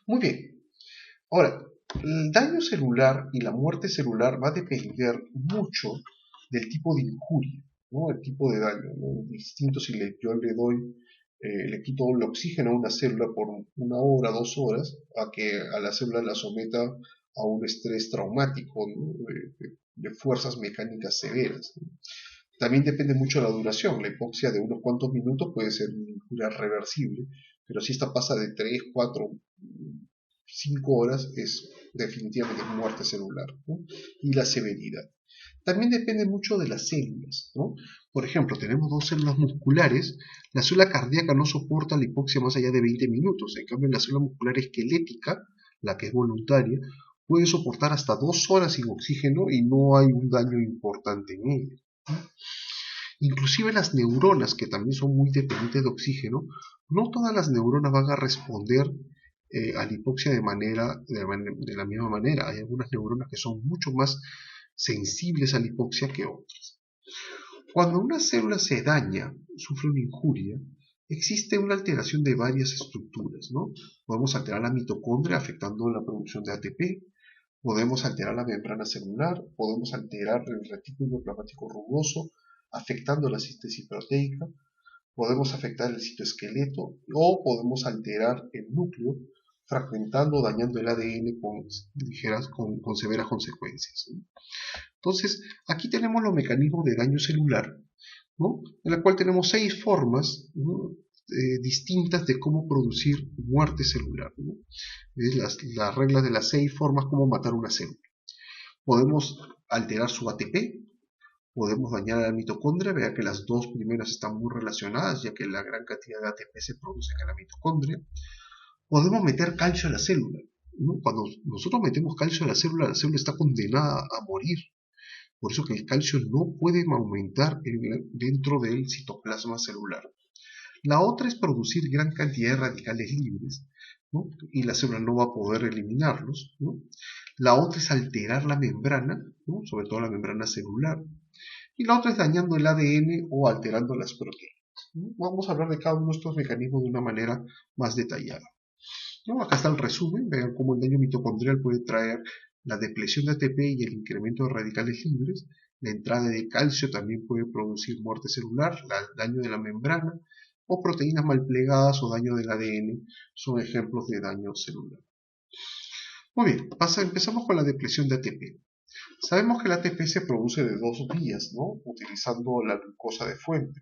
Muy bien. Ahora, el daño celular y la muerte celular va a depender mucho del tipo de injuria, ¿no? El tipo de daño, ¿no? Distinto si yo le doy, le quito el oxígeno a una célula por 1 hora, 2 horas, a que a la célula la someta a un estrés traumático, ¿no? De fuerzas mecánicas severas, ¿no? También depende mucho de la duración. La hipoxia de unos cuantos minutos puede ser una injuria reversible, pero si esta pasa de 3, 4, 5 horas es definitivamente muerte celular, ¿no? Y la severidad. También depende mucho de las células, ¿no? Por ejemplo, tenemos dos células musculares, la célula cardíaca no soporta la hipoxia más allá de 20 minutos, en cambio la célula muscular esquelética, la que es voluntaria, puede soportar hasta 2 horas sin oxígeno y no hay un daño importante en ella. Inclusive las neuronas, que también son muy dependientes de oxígeno, no todas las neuronas van a responder a la hipoxia de la misma manera. Hay algunas neuronas que son mucho más sensibles a la hipoxia que otras. Cuando una célula se daña, sufre una injuria, existe una alteración de varias estructuras, ¿no? Podemos alterar la mitocondria afectando la producción de ATP, podemos alterar la membrana celular, podemos alterar el retículo plasmático rugoso, afectando la síntesis proteica, podemos afectar el citoesqueleto o podemos alterar el núcleo, fragmentando o dañando el ADN con severas consecuencias, ¿no? Entonces, aquí tenemos los mecanismos de daño celular, ¿no? En la cual tenemos 6 formas, ¿no? Distintas de cómo producir muerte celular, ¿no? Es las reglas de las 6 formas como matar una célula. Podemos alterar su ATP, podemos dañar a la mitocondria, vea que las dos primeras están muy relacionadas, ya que la gran cantidad de ATP se produce en la mitocondria. Podemos meter calcio a la célula, ¿no? Cuando nosotros metemos calcio a la célula está condenada a morir. Por eso que el calcio no puede aumentar dentro del citoplasma celular. La otra es producir gran cantidad de radicales libres, ¿no? Y la célula no va a poder eliminarlos, ¿no? La otra es alterar la membrana, ¿no? Sobre todo la membrana celular. Y la otra es dañando el ADN o alterando las proteínas, ¿no? Vamos a hablar de cada uno de estos mecanismos de una manera más detallada, ¿no? Acá está el resumen, vean cómo el daño mitocondrial puede traer la depresión de ATP y el incremento de radicales libres. La entrada de calcio también puede producir muerte celular, el daño de la membrana, o proteínas mal plegadas o daño del ADN son ejemplos de daño celular. Muy bien, empezamos con la depresión de ATP. Sabemos que el ATP se produce de dos vías, ¿no? Utilizando la glucosa de fuente,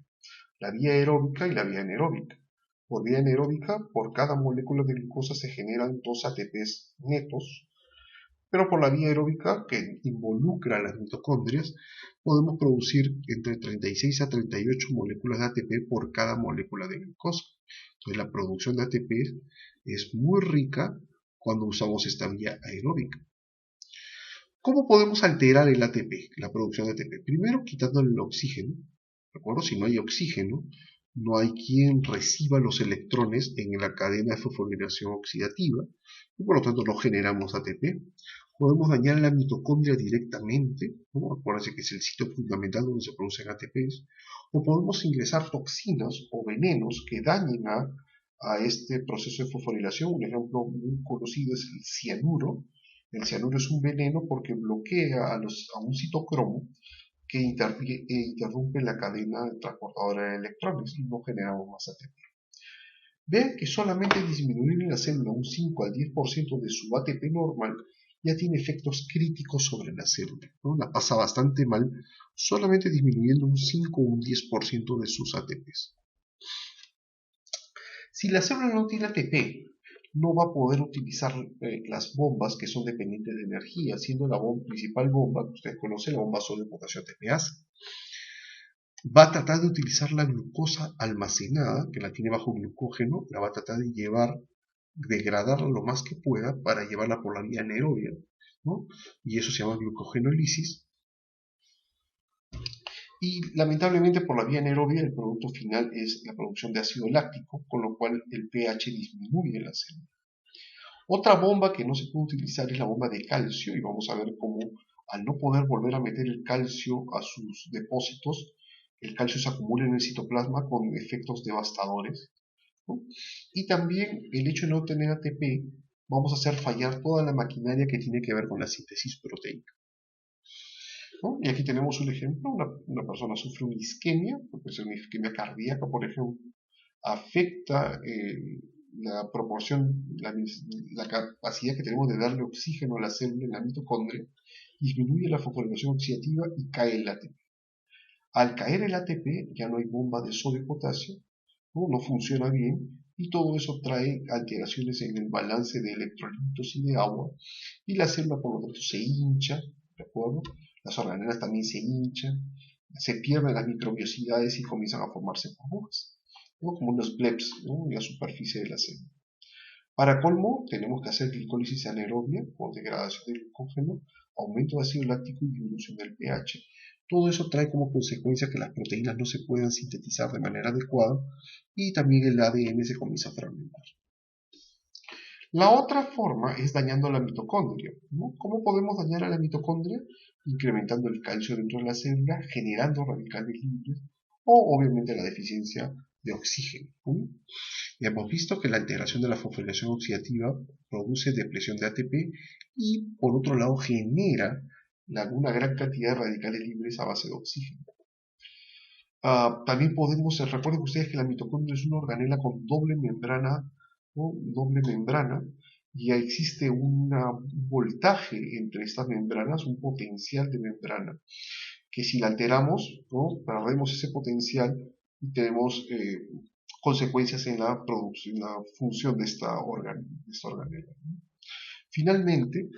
la vía aeróbica y la vía anaeróbica. Por vía anaeróbica, por cada molécula de glucosa se generan 2 ATPs netos, pero por la vía aeróbica, que involucra a las mitocondrias, podemos producir entre 36 a 38 moléculas de ATP por cada molécula de glucosa. Entonces la producción de ATP es muy rica cuando usamos esta vía aeróbica. ¿Cómo podemos alterar el ATP, la producción de ATP? Primero, quitando el oxígeno. ¿De acuerdo? Si no hay oxígeno, no hay quien reciba los electrones en la cadena de fosforilación oxidativa y por lo tanto no generamos ATP. Podemos dañar la mitocondria directamente, ¿no? Acuérdense que es el sitio fundamental donde se producen ATPs, o podemos ingresar toxinas o venenos que dañen a este proceso de fosforilación. Un ejemplo muy conocido es el cianuro. El cianuro es un veneno porque bloquea a un citocromo que interrumpe la cadena transportadora de electrones y no generamos más ATP. Vean que solamente disminuir en la célula un 5 al 10% de su ATP normal ya tiene efectos críticos sobre la célula, ¿no? La pasa bastante mal solamente disminuyendo un 5 o un 10% de sus ATPs. Si la célula no tiene ATP, no va a poder utilizar las bombas que son dependientes de energía, siendo la principal bomba que ustedes conocen, la bomba sodio potasio ATPase. Va a tratar de utilizar la glucosa almacenada, que la tiene bajo glucógeno, la va a tratar de degradarla lo más que pueda para llevarla por la vía anaerobia, ¿no? Y eso se llama glucogenólisis. Y lamentablemente por la vía anaerobia el producto final es la producción de ácido láctico, con lo cual el pH disminuye en la célula. Otra bomba que no se puede utilizar es la bomba de calcio, y vamos a ver cómo al no poder volver a meter el calcio a sus depósitos, el calcio se acumula en el citoplasma con efectos devastadores, ¿no? Y también el hecho de no tener ATP vamos a hacer fallar toda la maquinaria que tiene que ver con la síntesis proteica, ¿no? Y aquí tenemos un ejemplo, una persona sufre una isquemia, puede ser una isquemia cardíaca, por ejemplo, afecta la proporción, la capacidad que tenemos de darle oxígeno a la célula en la mitocondria, disminuye la fosforilación oxidativa y cae el ATP. Al caer el ATP ya no hay bomba de sodio y potasio, no funciona bien, y todo eso trae alteraciones en el balance de electrolitos y de agua, y la célula por lo tanto se hincha, ¿de acuerdo? Las organelas también se hinchan, se pierden las microbiosidades y comienzan a formarse burbujas, ¿no? Como unos plebs, ¿no? En la superficie de la célula. Para colmo, tenemos que hacer glicólisis anaerobia por degradación del glucógeno, aumento de ácido láctico y disminución del pH. Todo eso trae como consecuencia que las proteínas no se puedan sintetizar de manera adecuada y también el ADN se comienza a fragmentar. La otra forma es dañando la mitocondria, ¿no? ¿Cómo podemos dañar a la mitocondria? Incrementando el calcio dentro de la célula, generando radicales libres o obviamente la deficiencia de oxígeno, ¿no? Y hemos visto que la alteración de la fosforilación oxidativa produce depresión de ATP y por otro lado genera una gran cantidad de radicales libres a base de oxígeno. También podemos, recuerden ustedes que la mitocondria es una organela con doble membrana, ¿no? Doble membrana, y existe un voltaje entre estas membranas, un potencial de membrana, que si la alteramos, ¿no? Perdemos ese potencial y tenemos consecuencias en la producción, en la función de esta organela. Finalmente,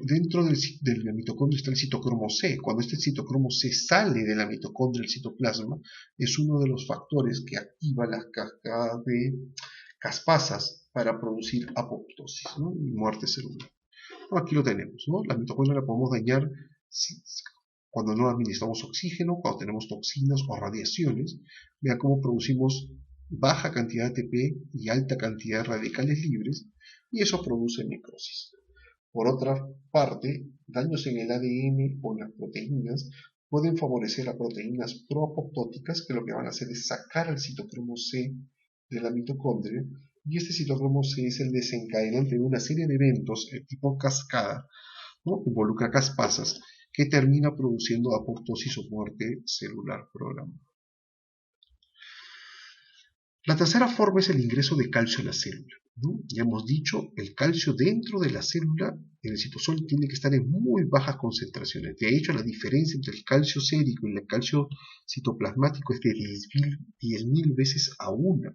dentro de la mitocondria está el citocromo C. Cuando este citocromo C sale de la mitocondria, el citoplasma, es uno de los factores que activa las cascadas de caspasas para producir apoptosis, ¿no? Y muerte celular. Aquí lo tenemos, ¿no? La mitocondria la podemos dañar cuando no administramos oxígeno, cuando tenemos toxinas o radiaciones. Vean cómo producimos baja cantidad de ATP y alta cantidad de radicales libres, y eso produce necrosis. Por otra parte, daños en el ADN o en las proteínas pueden favorecer a proteínas proapoptóticas que lo que van a hacer es sacar al citocromo C de la mitocondria, y este citocromo C es el desencadenante de una serie de eventos tipo cascada, ¿no? Involucra caspasas que termina produciendo apoptosis o muerte celular programada. La tercera forma es el ingreso de calcio a la célula, ¿no? Ya hemos dicho, el calcio dentro de la célula, en el citosol, tiene que estar en muy bajas concentraciones. De hecho, la diferencia entre el calcio sérico y el calcio citoplasmático es de 10.000 veces a 1.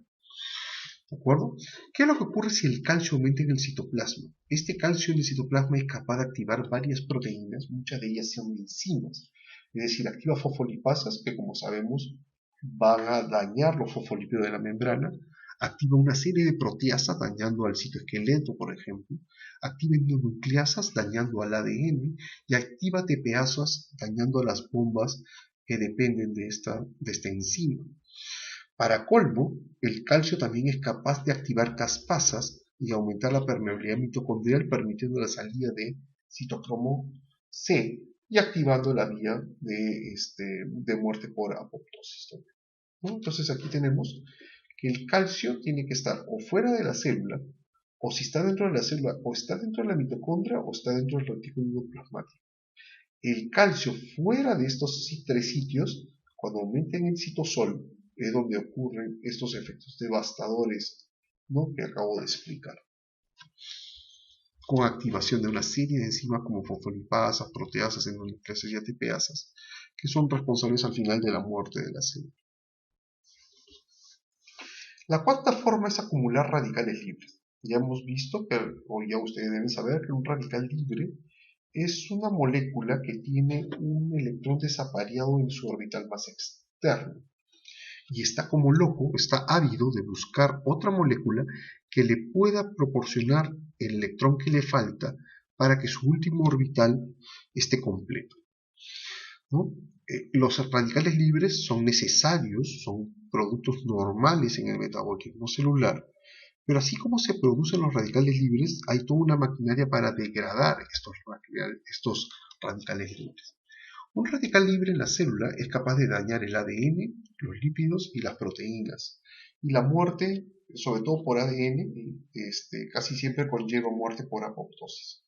¿De acuerdo? ¿Qué es lo que ocurre si el calcio aumenta en el citoplasma? Este calcio en el citoplasma es capaz de activar varias proteínas, muchas de ellas son enzimas. Es decir, activa fosfolipasas que, como sabemos, van a dañar los fosfolípidos de la membrana, activa una serie de proteasas dañando al citoesqueleto, por ejemplo, activa endonucleasas dañando al ADN y activa TPasas dañando a las bombas que dependen de esta enzima. Para colmo, el calcio también es capaz de activar caspasas y aumentar la permeabilidad mitocondrial, permitiendo la salida de citocromo C y activando la vía de muerte por apoptosis, ¿no? Entonces aquí tenemos que el calcio tiene que estar o fuera de la célula, o si está dentro de la célula, o está dentro de la mitocondria, o está dentro del retículo plasmático. El calcio fuera de estos tres sitios, cuando aumenta en el citosol, es donde ocurren estos efectos devastadores, ¿no? Que acabo de explicar, con activación de una serie de enzimas como fosfolipasas, proteasas, endonucleasas y ATPasas, que son responsables al final de la muerte de la célula. La cuarta forma es acumular radicales libres. Ya hemos visto, o ya ustedes deben saber, que un radical libre es una molécula que tiene un electrón desapareado en su orbital más externo. Y está como loco, está ávido de buscar otra molécula que le pueda proporcionar el electrón que le falta para que su último orbital esté completo, ¿no? Los radicales libres son necesarios, son productos normales en el metabolismo celular, pero así como se producen los radicales libres, hay toda una maquinaria para degradar estos radicales libres. Un radical libre en la célula es capaz de dañar el ADN, los lípidos y las proteínas, Y la muerte, sobre todo por ADN, casi siempre conlleva muerte por apoptosis.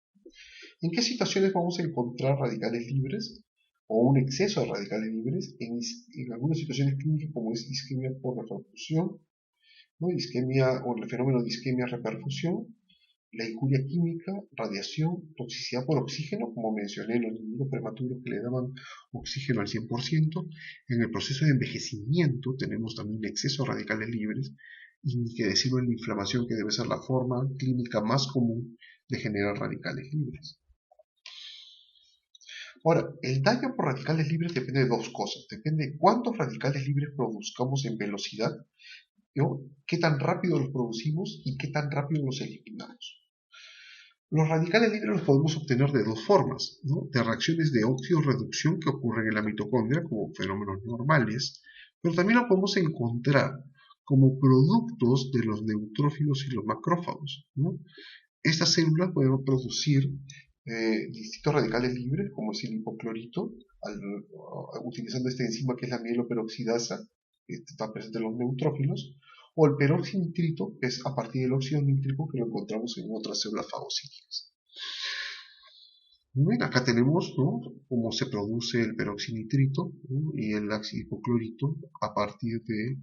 ¿En qué situaciones vamos a encontrar radicales libres o un exceso de radicales libres? En algunas situaciones clínicas como es isquemia por reperfusión, ¿no? Isquemia o el fenómeno de isquemia reperfusión, la injuria química, radiación, toxicidad por oxígeno, como mencioné, los niños prematuros que le daban oxígeno al 100%. En el proceso de envejecimiento tenemos también exceso de radicales libres, y ni que decirlo en la inflamación, que debe ser la forma clínica más común de generar radicales libres. Ahora, el daño por radicales libres depende de dos cosas. Depende de cuántos radicales libres produzcamos en velocidad, ¿no? Qué tan rápido los producimos y qué tan rápido los eliminamos. Los radicales libres los podemos obtener de dos formas, ¿no? De reacciones de óxido-reducción que ocurren en la mitocondria como fenómenos normales, pero también los podemos encontrar como productos de los neutrófilos y los macrófagos, ¿no? Estas células pueden producir distintos radicales libres, como es el hipoclorito, utilizando esta enzima que es la mieloperoxidasa, que está presente en los neutrófilos, o el peroxinitrito, que es a partir del óxido nítrico que lo encontramos en otras células fagocíticas. Bien, acá tenemos, ¿no?, cómo se produce el peroxinitrito, ¿no?, y el ácido hipoclorito a partir de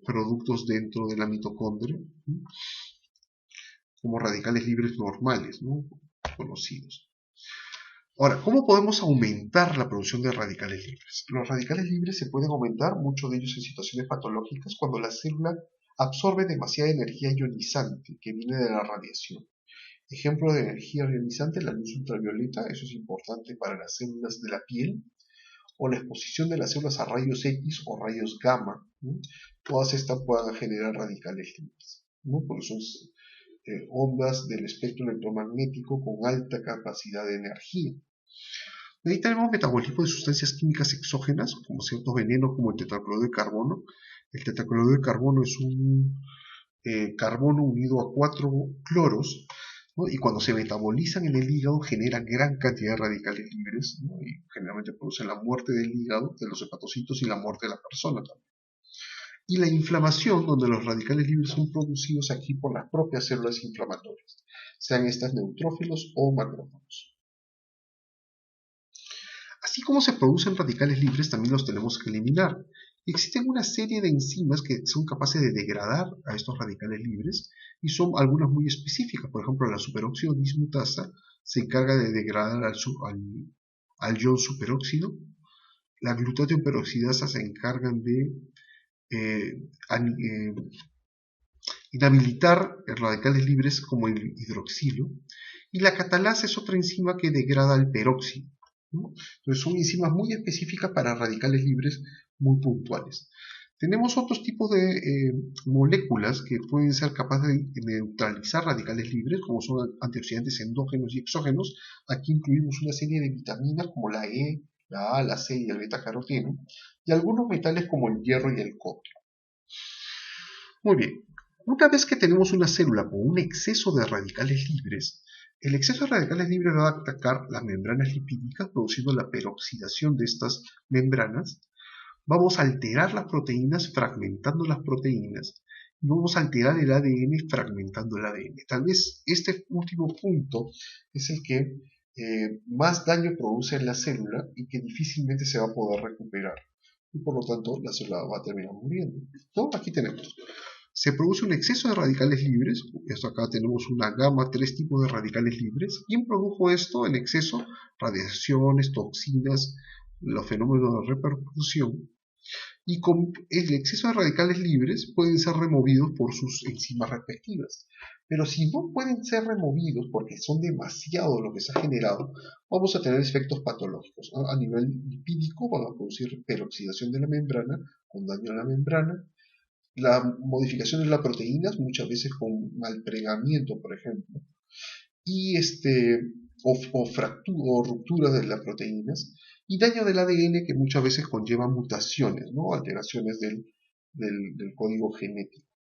productos dentro de la mitocondria, ¿no?, como radicales libres normales, ¿no?, conocidos. Ahora, ¿cómo podemos aumentar la producción de radicales libres? Los radicales libres se pueden aumentar, muchos de ellos en situaciones patológicas, cuando la célula absorbe demasiada energía ionizante que viene de la radiación. Ejemplo de energía ionizante, la luz ultravioleta, eso es importante para las células de la piel, o la exposición de las células a rayos X o rayos gamma, ¿no? Todas estas puedan generar radicales libres, ¿no?, porque son ondas del espectro electromagnético con alta capacidad de energía. De ahí tenemos metabolismo de sustancias químicas exógenas, como ciertos venenos como el tetracloruro de carbono. El tetracloruro de carbono es un carbono unido a 4 cloros, ¿no?, y cuando se metabolizan en el hígado generan gran cantidad de radicales libres, ¿no?, y generalmente producen la muerte del hígado, de los hepatocitos, y la muerte de la persona también. Y la inflamación, donde los radicales libres son producidos aquí por las propias células inflamatorias, sean estas neutrófilos o macrófagos. Así como se producen radicales libres, también los tenemos que eliminar. Existen una serie de enzimas que son capaces de degradar a estos radicales libres, y son algunas muy específicas. Por ejemplo, la superóxido dismutasa se encarga de degradar al ion superóxido. La glutatión peroxidasa se encargan de inhabilitar radicales libres como el hidroxilo, y la catalasa es otra enzima que degrada el peróxido, ¿no? Entonces son enzimas muy específicas para radicales libres muy puntuales. Tenemos otros tipos de moléculas que pueden ser capaces de neutralizar radicales libres, como son antioxidantes endógenos y exógenos. Aquí incluimos una serie de vitaminas como la E, la A, la C y el beta-caroteno, y algunos metales como el hierro y el cobre. Muy bien, una vez que tenemos una célula con un exceso de radicales libres, el exceso de radicales libres va a atacar las membranas lipídicas, produciendo la peroxidación de estas membranas. Vamos a alterar las proteínas fragmentando las proteínas, y vamos a alterar el ADN fragmentando el ADN. Tal vez este último punto es el que más daño produce en la célula y que difícilmente se va a poder recuperar, y por lo tanto la célula va a terminar muriendo, ¿no? Aquí tenemos, se produce un exceso de radicales libres. Esto acá tenemos una gama, 3 tipos de radicales libres. ¿Quién produjo esto en exceso? Radiaciones, toxinas, los fenómenos de repercusión. Y con el exceso de radicales libres pueden ser removidos por sus enzimas respectivas. Pero si no pueden ser removidos porque son demasiado lo que se ha generado, vamos a tener efectos patológicos, ¿no? A nivel lipídico van a producir peroxidación de la membrana, con daño a la membrana. La modificación de las proteínas, muchas veces con malplegamiento, por ejemplo, y o ruptura de las proteínas, y daño del ADN que muchas veces conlleva mutaciones, ¿no?, alteraciones del código genético.